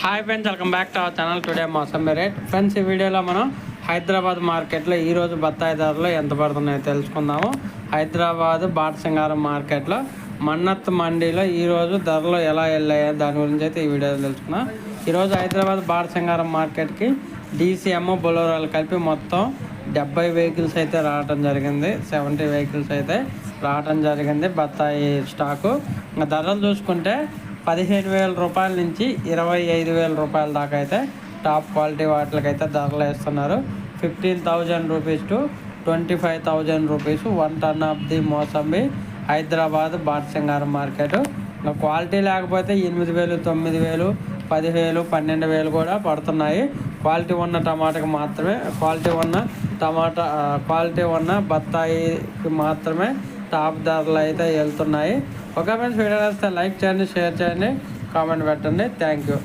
Hi friends, welcome back to our channel. Today mosambi rate. Friends, ఈ వీడియోలో మనం హైదరాబాద్ మార్కెట్లో ఈరోజు బత్తాయి ధరలు ఎంత పడుతున్నాయో తెలుసుకుందాము. హైదరాబాద్ బాటసింగారం మార్కెట్లో మన్నత్ మండీలో ఈరోజు ధరలు ఎలా వెళ్ళాయో దాని గురించి అయితే ఈ వీడియోలో తెలుసుకున్నాం. ఈరోజు హైదరాబాద్ బాటసింగారం మార్కెట్కి డీసీఎం బొలోరాలు కలిపి మొత్తం 70 వెహికల్స్ అయితే రావడం జరిగింది. 70 వెహికల్స్ అయితే రావడం జరిగింది బత్తాయి స్టాకు. ఇంకా ధరలు చూసుకుంటే 15,000 రూపాయల నుంచి 25,000 రూపాయల దాకా అయితే టాప్ క్వాలిటీ వాటికైతే ధరలు వేస్తున్నారు. 15,000 rupees to 25,000 rupees 1 ton of the mosambi Hyderabad Batasingaram market. ఇంకా క్వాలిటీ లేకపోతే 8,000, 9,000, 10,000, 12,000 కూడా పడుతున్నాయి. క్వాలిటీ ఉన్న టమాటాకి మాత్రమే, క్వాలిటీ ఉన్న బత్తాయికి మాత్రమే టాప్ ధరలు అయితే వెళ్తున్నాయి. ఓకే ఫ్రెండ్స్, వీడియో నచ్చితే లైక్ చేయండి, షేర్ చేయండి, కామెంట్ పెట్టండి. Thank you.